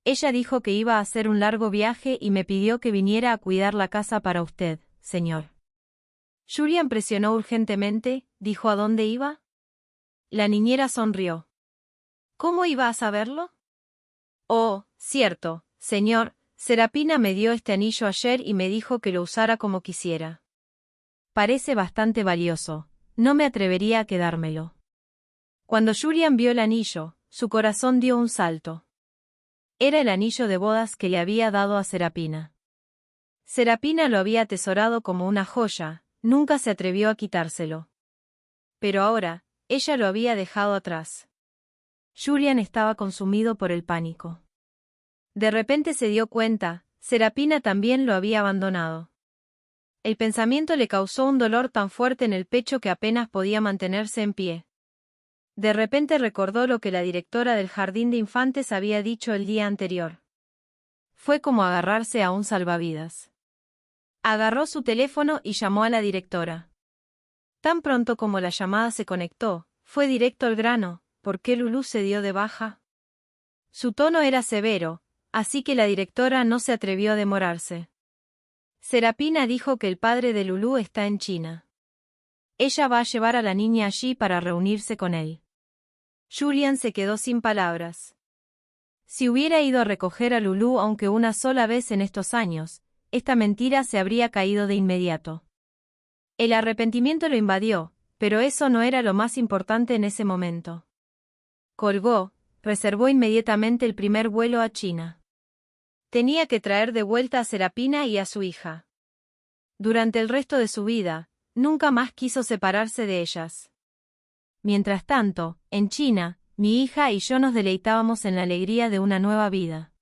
Ella dijo que iba a hacer un largo viaje y me pidió que viniera a cuidar la casa para usted, señor». Julian presionó urgentemente: «¿Dijo a dónde iba?» La niñera sonrió. «¿Cómo iba a saberlo?» «Oh, cierto, señor, Serapina me dio este anillo ayer y me dijo que lo usara como quisiera. Parece bastante valioso, no me atrevería a quedármelo». Cuando Julian vio el anillo, su corazón dio un salto. Era el anillo de bodas que le había dado a Serapina. Serapina lo había atesorado como una joya, nunca se atrevió a quitárselo. Pero ahora, ella lo había dejado atrás. Julian estaba consumido por el pánico. De repente se dio cuenta: Serapina también lo había abandonado. El pensamiento le causó un dolor tan fuerte en el pecho que apenas podía mantenerse en pie. De repente recordó lo que la directora del jardín de infantes había dicho el día anterior. Fue como agarrarse a un salvavidas. Agarró su teléfono y llamó a la directora. Tan pronto como la llamada se conectó, fue directo al grano: ¿por qué Lulú se dio de baja? Su tono era severo, así que la directora no se atrevió a demorarse. Serapina dijo que el padre de Lulú está en China. Ella va a llevar a la niña allí para reunirse con él. Julian se quedó sin palabras. Si hubiera ido a recoger a Lulú aunque una sola vez en estos años, esta mentira se habría caído de inmediato. El arrepentimiento lo invadió, pero eso no era lo más importante en ese momento. Colgó, reservó inmediatamente el primer vuelo a China. Tenía que traer de vuelta a Serapina y a su hija. Durante el resto de su vida, nunca más quiso separarse de ellas. Mientras tanto, en China, mi hija y yo nos deleitábamos en la alegría de una nueva vida.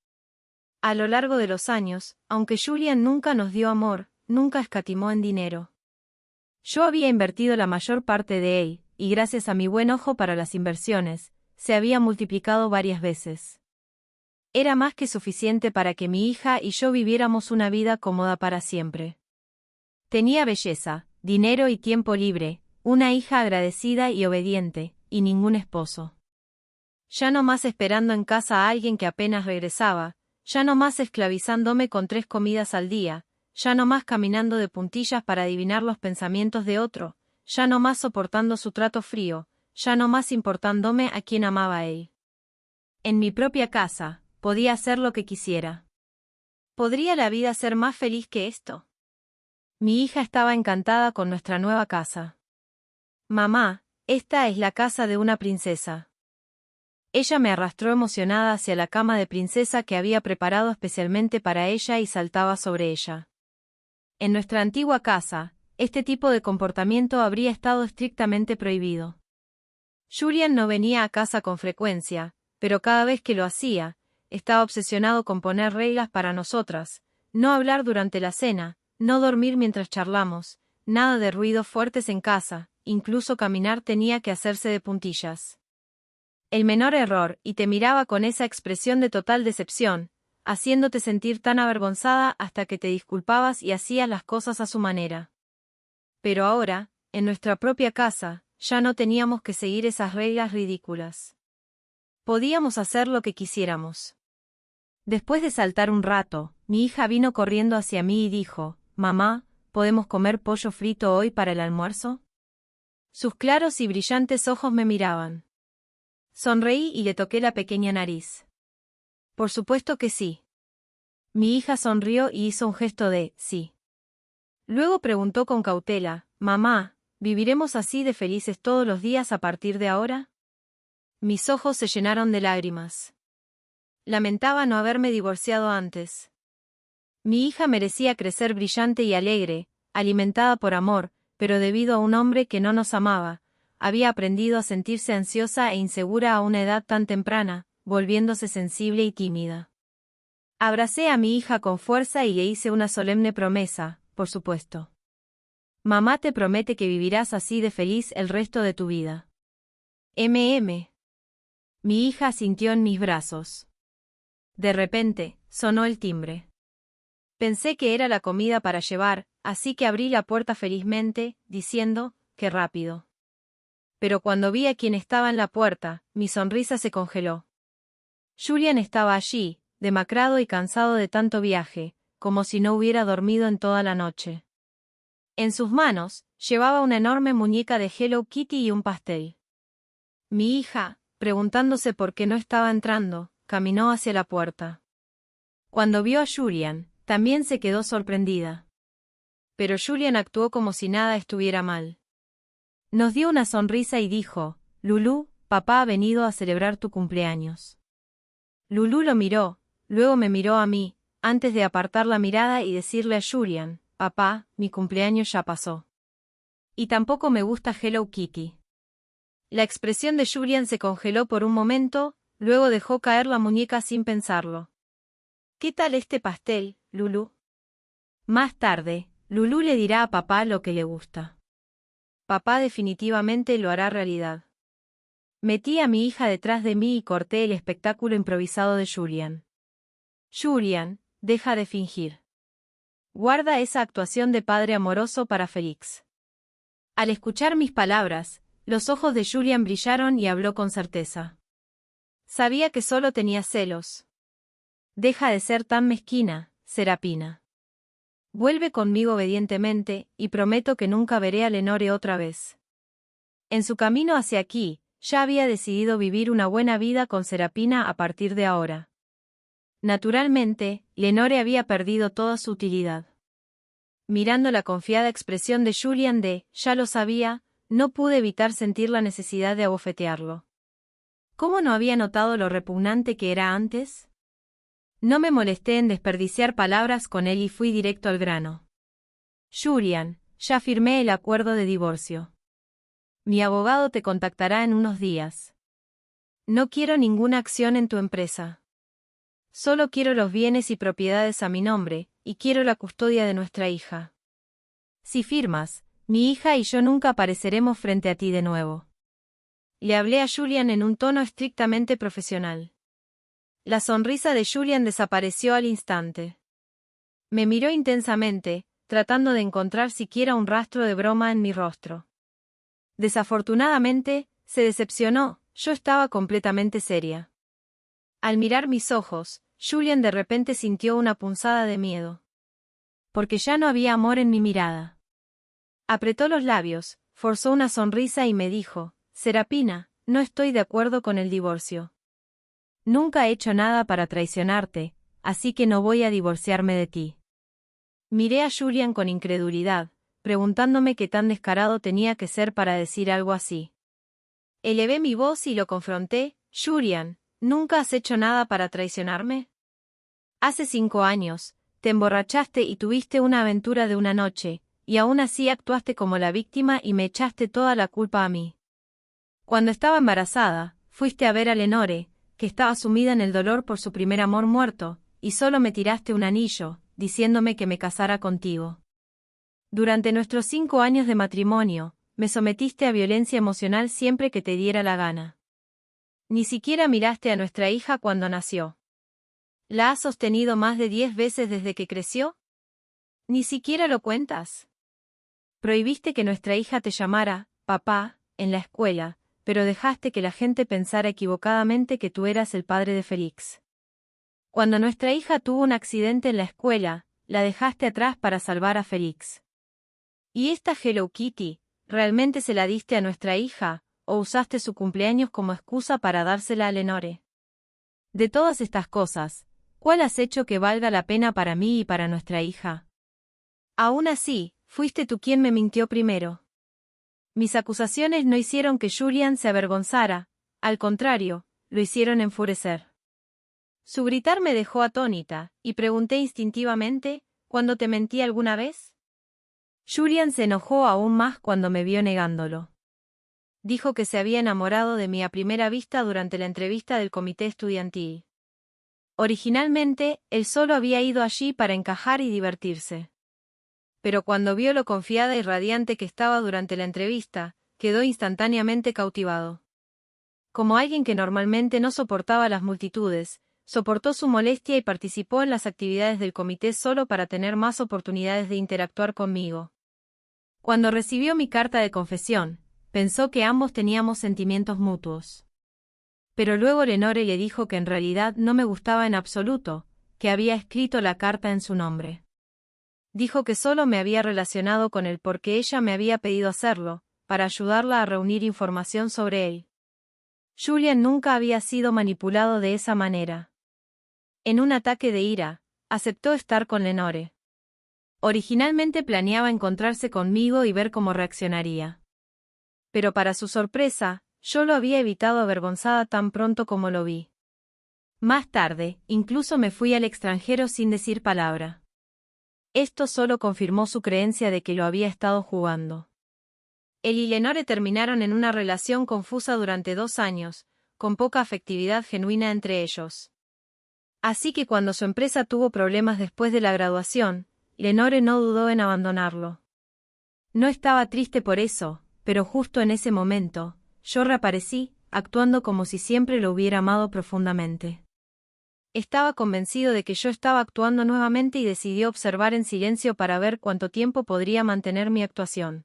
A lo largo de los años, aunque Julian nunca nos dio amor, nunca escatimó en dinero. Yo había invertido la mayor parte de él, y gracias a mi buen ojo para las inversiones, se había multiplicado varias veces. Era más que suficiente para que mi hija y yo viviéramos una vida cómoda para siempre. Tenía belleza, dinero y tiempo libre, una hija agradecida y obediente, y ningún esposo. Ya no más esperando en casa a alguien que apenas regresaba, ya no más esclavizándome con 3 comidas al día, ya no más caminando de puntillas para adivinar los pensamientos de otro, ya no más soportando su trato frío, ya no más importándome a quien amaba él. En mi propia casa, podía hacer lo que quisiera. ¿Podría la vida ser más feliz que esto? Mi hija estaba encantada con nuestra nueva casa. «Mamá, esta es la casa de una princesa». Ella me arrastró emocionada hacia la cama de princesa que había preparado especialmente para ella y saltaba sobre ella. En nuestra antigua casa, este tipo de comportamiento habría estado estrictamente prohibido. Julian no venía a casa con frecuencia, pero cada vez que lo hacía, estaba obsesionado con poner reglas para nosotras: no hablar durante la cena, no dormir mientras charlamos, nada de ruidos fuertes en casa, incluso caminar tenía que hacerse de puntillas. El menor error, y te miraba con esa expresión de total decepción, haciéndote sentir tan avergonzada hasta que te disculpabas y hacías las cosas a su manera. Pero ahora, en nuestra propia casa, ya no teníamos que seguir esas reglas ridículas. Podíamos hacer lo que quisiéramos. Después de saltar un rato, mi hija vino corriendo hacia mí y dijo, «Mamá, ¿podemos comer pollo frito hoy para el almuerzo?». Sus claros y brillantes ojos me miraban. Sonreí y le toqué la pequeña nariz. Por supuesto que sí. Mi hija sonrió y hizo un gesto de sí. Luego preguntó con cautela, «Mamá, ¿viviremos así de felices todos los días a partir de ahora?». Mis ojos se llenaron de lágrimas. Lamentaba no haberme divorciado antes. Mi hija merecía crecer brillante y alegre, alimentada por amor, pero debido a un hombre que no nos amaba, había aprendido a sentirse ansiosa e insegura a una edad tan temprana, volviéndose sensible y tímida. Abracé a mi hija con fuerza y le hice una solemne promesa, por supuesto. «Mamá te promete que vivirás así de feliz el resto de tu vida». Mi hija asintió en mis brazos. De repente, sonó el timbre. Pensé que era la comida para llevar, así que abrí la puerta felizmente, diciendo, «¡Qué rápido!». Pero cuando vi a quien estaba en la puerta, mi sonrisa se congeló. Julian estaba allí, demacrado y cansado de tanto viaje, como si no hubiera dormido en toda la noche. En sus manos, llevaba una enorme muñeca de Hello Kitty y un pastel. Mi hija, preguntándose por qué no estaba entrando, caminó hacia la puerta. Cuando vio a Julian, también se quedó sorprendida. Pero Julian actuó como si nada estuviera mal. Nos dio una sonrisa y dijo, «Lulú, papá ha venido a celebrar tu cumpleaños». Lulú lo miró, luego me miró a mí, antes de apartar la mirada y decirle a Julian, «Papá, mi cumpleaños ya pasó. Y tampoco me gusta Hello Kitty». La expresión de Julian se congeló por un momento, luego dejó caer la muñeca sin pensarlo. «¿Qué tal este pastel, Lulú?». Más tarde, Lulú le dirá a papá lo que le gusta. Papá definitivamente lo hará realidad. Metí a mi hija detrás de mí y corté el espectáculo improvisado de Julian. «Julian, deja de fingir. Guarda esa actuación de padre amoroso para Félix». Al escuchar mis palabras, los ojos de Julian brillaron y habló con certeza. Sabía que solo tenía celos. «Deja de ser tan mezquina, Serapina. Vuelve conmigo obedientemente, y prometo que nunca veré a Lenore otra vez». En su camino hacia aquí, ya había decidido vivir una buena vida con Serapina a partir de ahora. Naturalmente, Lenore había perdido toda su utilidad. Mirando la confiada expresión de Julian «ya lo sabía», no pude evitar sentir la necesidad de abofetearlo. ¿Cómo no había notado lo repugnante que era antes? No me molesté en desperdiciar palabras con él y fui directo al grano. «Julian, ya firmé el acuerdo de divorcio. Mi abogado te contactará en unos días. No quiero ninguna acción en tu empresa. Solo quiero los bienes y propiedades a mi nombre, y quiero la custodia de nuestra hija. Si firmas, mi hija y yo nunca apareceremos frente a ti de nuevo». Le hablé a Julian en un tono estrictamente profesional. La sonrisa de Julian desapareció al instante. Me miró intensamente, tratando de encontrar siquiera un rastro de broma en mi rostro. Desafortunadamente, se decepcionó, yo estaba completamente seria. Al mirar mis ojos, Julian de repente sintió una punzada de miedo. Porque ya no había amor en mi mirada. Apretó los labios, forzó una sonrisa y me dijo, «Serapina, no estoy de acuerdo con el divorcio. Nunca he hecho nada para traicionarte, así que no voy a divorciarme de ti». Miré a Julian con incredulidad, preguntándome qué tan descarado tenía que ser para decir algo así. Elevé mi voz y lo confronté, «Julian, ¿nunca has hecho nada para traicionarme? Hace 5 años, te emborrachaste y tuviste una aventura de una noche, y aún así actuaste como la víctima y me echaste toda la culpa a mí. Cuando estaba embarazada, fuiste a ver a Lenore, que estaba sumida en el dolor por su primer amor muerto, y solo me tiraste un anillo, diciéndome que me casara contigo. Durante nuestros 5 años de matrimonio, me sometiste a violencia emocional siempre que te diera la gana. Ni siquiera miraste a nuestra hija cuando nació. ¿La has sostenido más de 10 veces desde que creció? Ni siquiera lo cuentas. Prohibiste que nuestra hija te llamara papá en la escuela, pero dejaste que la gente pensara equivocadamente que tú eras el padre de Félix. Cuando nuestra hija tuvo un accidente en la escuela, la dejaste atrás para salvar a Félix. ¿Y esta Hello Kitty, realmente se la diste a nuestra hija, o usaste su cumpleaños como excusa para dársela a Lenore? De todas estas cosas, ¿cuál has hecho que valga la pena para mí y para nuestra hija? Aún así, fuiste tú quien me mintió primero. Mis acusaciones no hicieron que Julian se avergonzara, al contrario, lo hicieron enfurecer. Su gritar me dejó atónita, y pregunté instintivamente, ¿cuándo te mentí alguna vez? Julian se enojó aún más cuando me vio negándolo. Dijo que se había enamorado de mí a primera vista durante la entrevista del comité estudiantil. Originalmente, él solo había ido allí para encajar y divertirse. Pero cuando vio lo confiada y radiante que estaba durante la entrevista, quedó instantáneamente cautivado. Como alguien que normalmente no soportaba las multitudes, soportó su molestia y participó en las actividades del comité solo para tener más oportunidades de interactuar conmigo. Cuando recibió mi carta de confesión, pensó que ambos teníamos sentimientos mutuos. Pero luego Lenore le dijo que en realidad no me gustaba en absoluto, que había escrito la carta en su nombre. Dijo que solo me había relacionado con él porque ella me había pedido hacerlo, para ayudarla a reunir información sobre él. Julian nunca había sido manipulado de esa manera. En un ataque de ira, aceptó estar con Lenore. Originalmente planeaba encontrarse conmigo y ver cómo reaccionaría. Pero para su sorpresa, yo lo había evitado avergonzada tan pronto como lo vi. Más tarde, incluso me fui al extranjero sin decir palabra. Esto solo confirmó su creencia de que lo había estado jugando. Él y Lenore terminaron en una relación confusa durante 2 años, con poca afectividad genuina entre ellos. Así que cuando su empresa tuvo problemas después de la graduación, Lenore no dudó en abandonarlo. No estaba triste por eso, pero justo en ese momento, yo reaparecí, actuando como si siempre lo hubiera amado profundamente. Estaba convencido de que yo estaba actuando nuevamente y decidió observar en silencio para ver cuánto tiempo podría mantener mi actuación.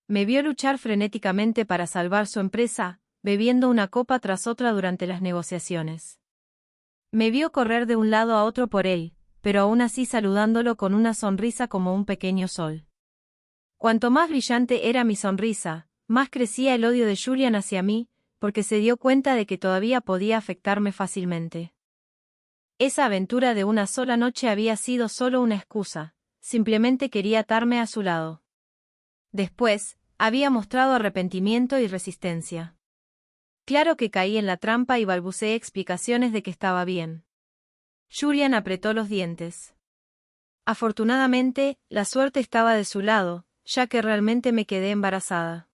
Me vio luchar frenéticamente para salvar su empresa, bebiendo una copa tras otra durante las negociaciones. Me vio correr de un lado a otro por él, pero aún así saludándolo con una sonrisa como un pequeño sol. Cuanto más brillante era mi sonrisa, más crecía el odio de Julian hacia mí, porque se dio cuenta de que todavía podía afectarme fácilmente. Esa aventura de una sola noche había sido solo una excusa, simplemente quería atarme a su lado. Después, había mostrado arrepentimiento y resistencia. Claro que caí en la trampa y balbuceé explicaciones de que estaba bien. Julian apretó los dientes. Afortunadamente, la suerte estaba de su lado, ya que realmente me quedé embarazada.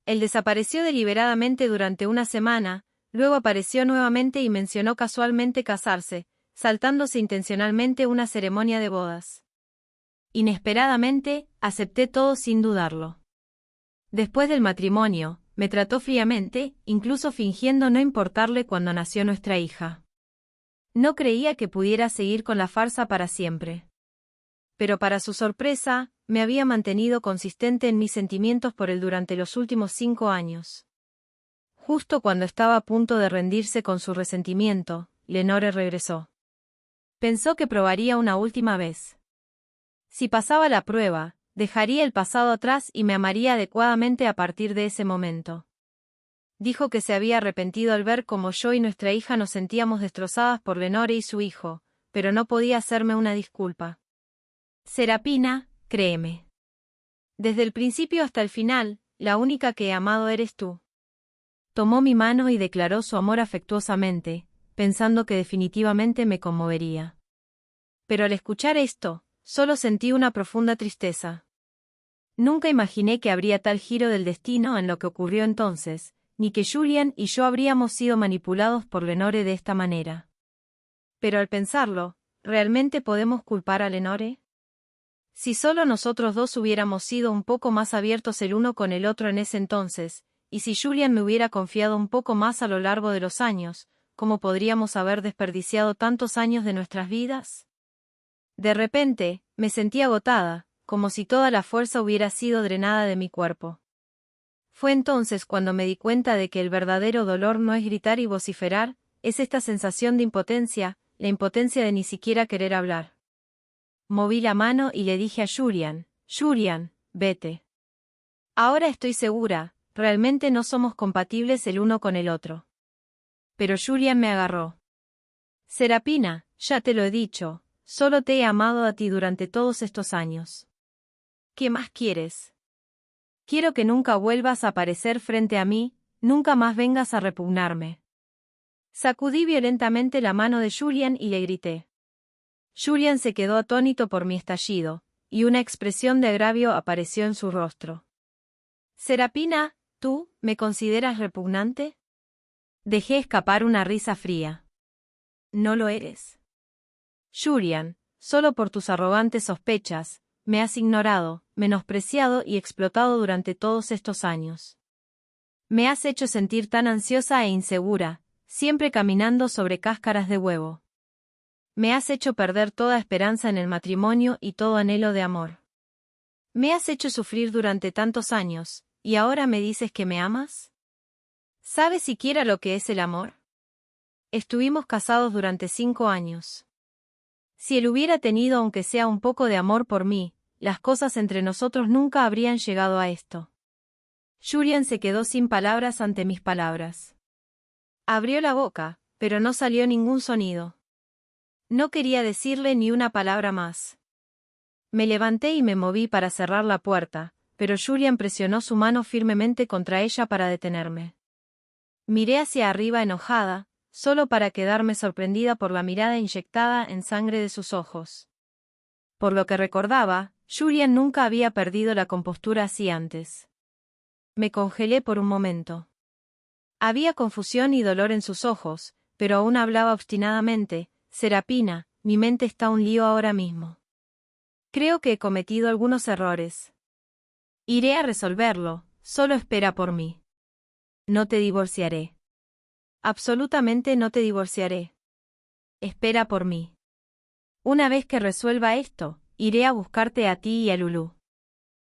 Él desapareció deliberadamente durante una semana, luego apareció nuevamente y mencionó casualmente casarse, saltándose intencionalmente una ceremonia de bodas. Inesperadamente, acepté todo sin dudarlo. Después del matrimonio, me trató fríamente, incluso fingiendo no importarle cuando nació nuestra hija. No creía que pudiera seguir con la farsa para siempre. Pero para su sorpresa, me había mantenido consistente en mis sentimientos por él durante los últimos 5 años. Justo cuando estaba a punto de rendirse con su resentimiento, Lenore regresó. Pensó que probaría una última vez. Si pasaba la prueba, dejaría el pasado atrás y me amaría adecuadamente a partir de ese momento. Dijo que se había arrepentido al ver cómo yo y nuestra hija nos sentíamos destrozadas por Lenore y su hijo, pero no podía hacerme una disculpa. Serapina, créeme. Desde el principio hasta el final, la única que he amado eres tú. Tomó mi mano y declaró su amor afectuosamente, pensando que definitivamente me conmovería. Pero al escuchar esto, solo sentí una profunda tristeza. Nunca imaginé que habría tal giro del destino en lo que ocurrió entonces, ni que Julian y yo habríamos sido manipulados por Lenore de esta manera. Pero al pensarlo, ¿realmente podemos culpar a Lenore? Si solo nosotros dos hubiéramos sido un poco más abiertos el uno con el otro en ese entonces, y si Julian me hubiera confiado un poco más a lo largo de los años, ¿cómo podríamos haber desperdiciado tantos años de nuestras vidas? De repente, me sentí agotada, como si toda la fuerza hubiera sido drenada de mi cuerpo. Fue entonces cuando me di cuenta de que el verdadero dolor no es gritar y vociferar, es esta sensación de impotencia, la impotencia de ni siquiera querer hablar. Moví la mano y le dije a Julian, vete. Ahora estoy segura, realmente no somos compatibles el uno con el otro. Pero Julian me agarró. Serapina, ya te lo he dicho, solo te he amado a ti durante todos estos años. ¿Qué más quieres? Quiero que nunca vuelvas a aparecer frente a mí, nunca más vengas a repugnarme. Sacudí violentamente la mano de Julian y le grité. Julian se quedó atónito por mi estallido, y una expresión de agravio apareció en su rostro. Serapina, ¿tú me consideras repugnante? Dejé escapar una risa fría. No lo eres. Julian, solo por tus arrogantes sospechas, me has ignorado, menospreciado y explotado durante todos estos años. Me has hecho sentir tan ansiosa e insegura, siempre caminando sobre cáscaras de huevo. Me has hecho perder toda esperanza en el matrimonio y todo anhelo de amor. Me has hecho sufrir durante tantos años, ¿y ahora me dices que me amas? ¿Sabes siquiera lo que es el amor? Estuvimos casados durante 5 años. Si él hubiera tenido aunque sea un poco de amor por mí, las cosas entre nosotros nunca habrían llegado a esto. Julian se quedó sin palabras ante mis palabras. Abrió la boca, pero no salió ningún sonido. No quería decirle ni una palabra más. Me levanté y me moví para cerrar la puerta, pero Julian presionó su mano firmemente contra ella para detenerme. Miré hacia arriba enojada, solo para quedarme sorprendida por la mirada inyectada en sangre de sus ojos. Por lo que recordaba, Julian nunca había perdido la compostura así antes. Me congelé por un momento. Había confusión y dolor en sus ojos, pero aún hablaba obstinadamente. Serapina, mi mente está un lío ahora mismo. Creo que he cometido algunos errores. Iré a resolverlo, solo espera por mí. No te divorciaré. Absolutamente no te divorciaré. Espera por mí. Una vez que resuelva esto, iré a buscarte a ti y a Lulú.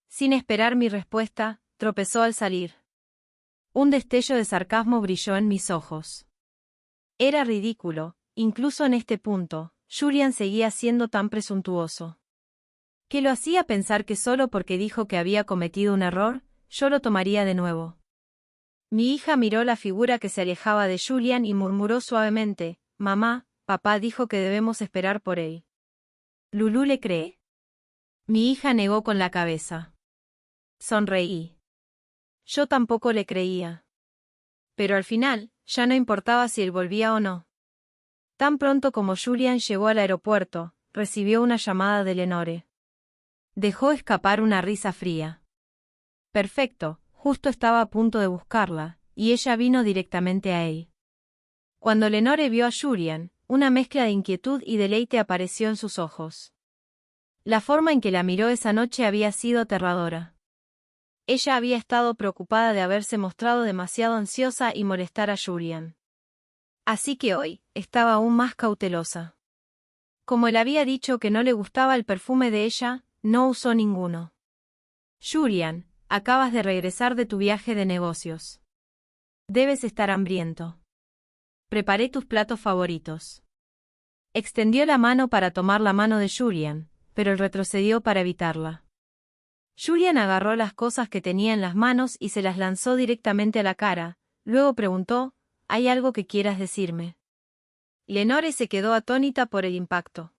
Sin esperar mi respuesta, tropezó al salir. Un destello de sarcasmo brilló en mis ojos. Era ridículo, incluso en este punto, Julian seguía siendo tan presuntuoso. ¿Qué lo hacía pensar que solo porque dijo que había cometido un error, yo lo tomaría de nuevo? Mi hija miró la figura que se alejaba de Julian y murmuró suavemente, «Mamá, papá dijo que debemos esperar por él». ¿Lulú le cree? Mi hija negó con la cabeza. Sonreí. Yo tampoco le creía. Pero al final, ya no importaba si él volvía o no. Tan pronto como Julian llegó al aeropuerto, recibió una llamada de Lenore. Dejó escapar una risa fría. Perfecto, justo estaba a punto de buscarla, y ella vino directamente a él. Cuando Lenore vio a Julian, una mezcla de inquietud y deleite apareció en sus ojos. La forma en que la miró esa noche había sido aterradora. Ella había estado preocupada de haberse mostrado demasiado ansiosa y molestar a Julian. Así que hoy, estaba aún más cautelosa. Como él había dicho que no le gustaba el perfume de ella, no usó ninguno. Julian, acabas de regresar de tu viaje de negocios. Debes estar hambriento. Preparé tus platos favoritos. Extendió la mano para tomar la mano de Julian, pero él retrocedió para evitarla. Julian agarró las cosas que tenía en las manos y se las lanzó directamente a la cara, luego preguntó, ¿hay algo que quieras decirme? Lenore se quedó atónita por el impacto.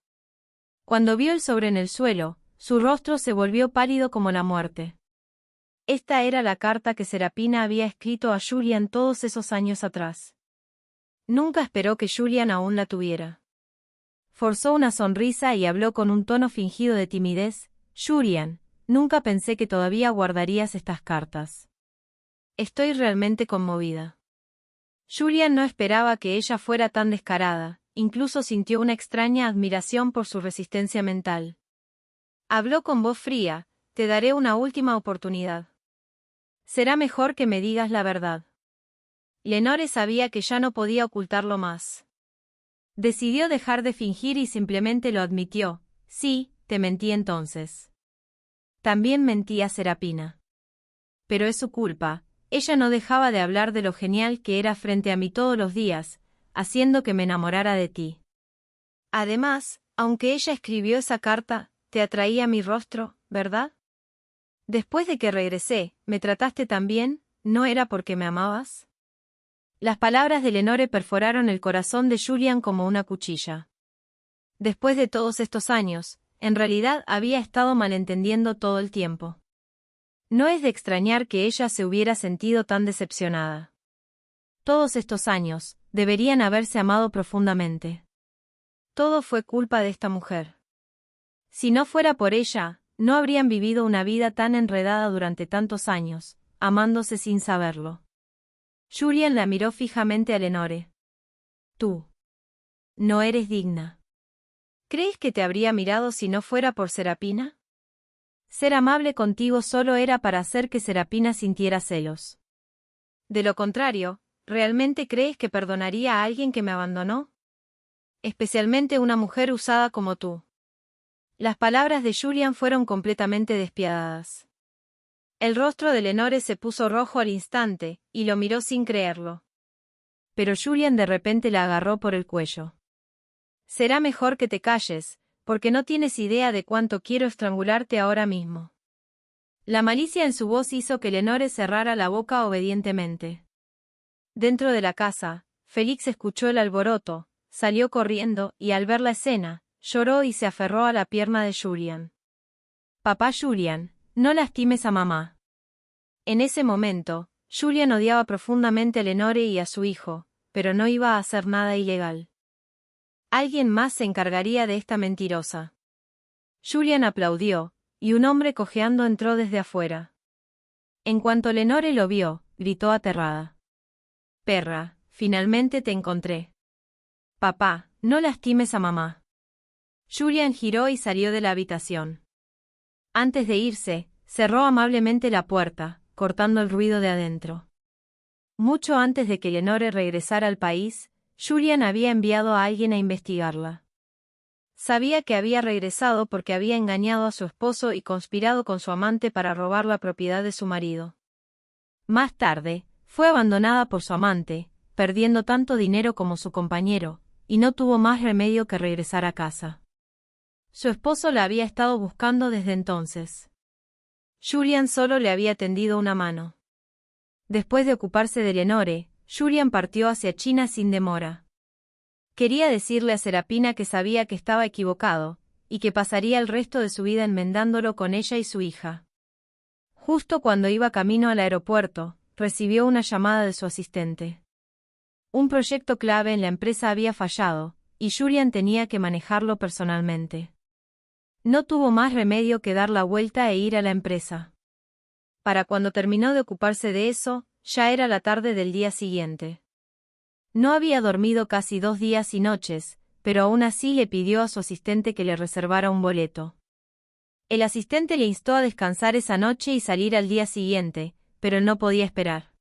Cuando vio el sobre en el suelo, su rostro se volvió pálido como la muerte. Esta era la carta que Serapina había escrito a Julian todos esos años atrás. Nunca esperó que Julian aún la tuviera. Forzó una sonrisa y habló con un tono fingido de timidez, Julian, nunca pensé que todavía guardarías estas cartas. Estoy realmente conmovida. Julian no esperaba que ella fuera tan descarada, incluso sintió una extraña admiración por su resistencia mental. Habló con voz fría, te daré una última oportunidad. Será mejor que me digas la verdad. Lenore sabía que ya no podía ocultarlo más. Decidió dejar de fingir y simplemente lo admitió. Sí, te mentí entonces. También mentí a Serapina. Pero es su culpa. Ella no dejaba de hablar de lo genial que era frente a mí todos los días, haciendo que me enamorara de ti. Además, aunque ella escribió esa carta, te atraía mi rostro, ¿verdad? Después de que regresé, ¿me trataste tan bien? ¿No era porque me amabas? Las palabras de Lenore perforaron el corazón de Julian como una cuchilla. Después de todos estos años, en realidad había estado malentendiendo todo el tiempo. No es de extrañar que ella se hubiera sentido tan decepcionada. Todos estos años, deberían haberse amado profundamente. Todo fue culpa de esta mujer. Si no fuera por ella, no habrían vivido una vida tan enredada durante tantos años, amándose sin saberlo. Julian la miró fijamente a Lenore. Tú. No eres digna. ¿Crees que te habría mirado si no fuera por Serapina? Ser amable contigo solo era para hacer que Serapina sintiera celos. De lo contrario, ¿realmente crees que perdonaría a alguien que me abandonó? Especialmente una mujer usada como tú. Las palabras de Julian fueron completamente despiadadas. El rostro de Lenore se puso rojo al instante, y lo miró sin creerlo. Pero Julian de repente la agarró por el cuello. Será mejor que te calles, porque no tienes idea de cuánto quiero estrangularte ahora mismo. La malicia en su voz hizo que Lenore cerrara la boca obedientemente. Dentro de la casa, Félix escuchó el alboroto, salió corriendo y al ver la escena, lloró y se aferró a la pierna de Julian. Papá Julian, no lastimes a mamá. En ese momento, Julian odiaba profundamente a Lenore y a su hijo, pero no iba a hacer nada ilegal. Alguien más se encargaría de esta mentirosa. Julian aplaudió, y un hombre cojeando entró desde afuera. En cuanto Lenore lo vio, gritó aterrada. Perra, finalmente te encontré. Papá, no lastimes a mamá. Julian giró y salió de la habitación. Antes de irse, cerró amablemente la puerta, cortando el ruido de adentro. Mucho antes de que Lenore regresara al país, Julian había enviado a alguien a investigarla. Sabía que había regresado porque había engañado a su esposo y conspirado con su amante para robar la propiedad de su marido. Más tarde, fue abandonada por su amante, perdiendo tanto dinero como su compañero, y no tuvo más remedio que regresar a casa. Su esposo la había estado buscando desde entonces. Julian solo le había tendido una mano. Después de ocuparse de Lenore, Julian partió hacia China sin demora. Quería decirle a Serapina que sabía que estaba equivocado, y que pasaría el resto de su vida enmendándolo con ella y su hija. Justo cuando iba camino al aeropuerto, recibió una llamada de su asistente. Un proyecto clave en la empresa había fallado, y Julian tenía que manejarlo personalmente. No tuvo más remedio que dar la vuelta e ir a la empresa. Para cuando terminó de ocuparse de eso, ya era la tarde del día siguiente. No había dormido casi 2 días y noches, pero aún así le pidió a su asistente que le reservara un boleto. El asistente le instó a descansar esa noche y salir al día siguiente, pero no podía esperar.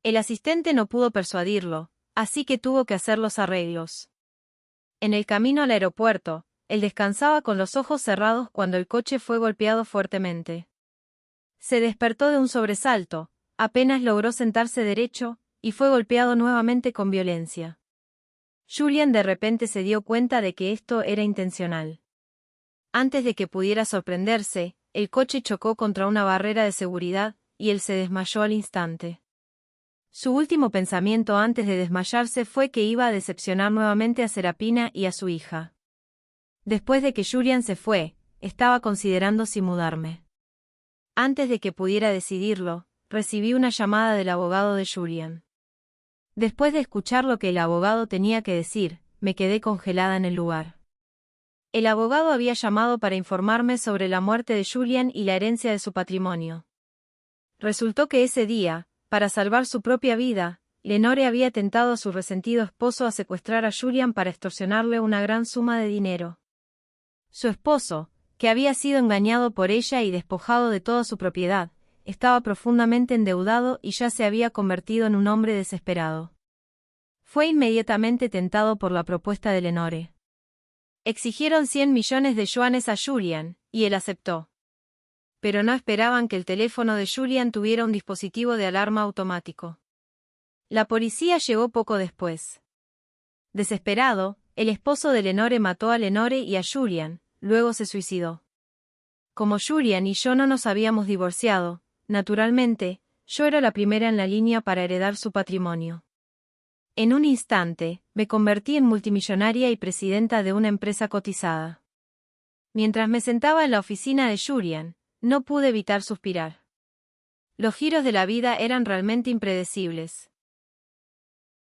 El asistente no pudo persuadirlo, así que tuvo que hacer los arreglos. En el camino al aeropuerto, él descansaba con los ojos cerrados cuando el coche fue golpeado fuertemente. Se despertó de un sobresalto, apenas logró sentarse derecho, y fue golpeado nuevamente con violencia. Julian de repente se dio cuenta de que esto era intencional. Antes de que pudiera sorprenderse, el coche chocó contra una barrera de seguridad, y él se desmayó al instante. Su último pensamiento antes de desmayarse fue que iba a decepcionar nuevamente a Serapina y a su hija. Después de que Julian se fue, estaba considerando si mudarme. Antes de que pudiera decidirlo, recibí una llamada del abogado de Julian. Después de escuchar lo que el abogado tenía que decir, me quedé congelada en el lugar. El abogado había llamado para informarme sobre la muerte de Julian y la herencia de su patrimonio. Resultó que ese día, para salvar su propia vida, Lenore había tentado a su resentido esposo a secuestrar a Julian para extorsionarle una gran suma de dinero. Su esposo, que había sido engañado por ella y despojado de toda su propiedad, estaba profundamente endeudado y ya se había convertido en un hombre desesperado. Fue inmediatamente tentado por la propuesta de Lenore. Exigieron 100 millones de yuanes a Julian, y él aceptó. Pero no esperaban que el teléfono de Julian tuviera un dispositivo de alarma automático. La policía llegó poco después. Desesperado, el esposo de Lenore mató a Lenore y a Julian, luego se suicidó. Como Julian y yo no nos habíamos divorciado, naturalmente, yo era la primera en la línea para heredar su patrimonio. En un instante, me convertí en multimillonaria y presidenta de una empresa cotizada. Mientras me sentaba en la oficina de Julian, no pude evitar suspirar. Los giros de la vida eran realmente impredecibles.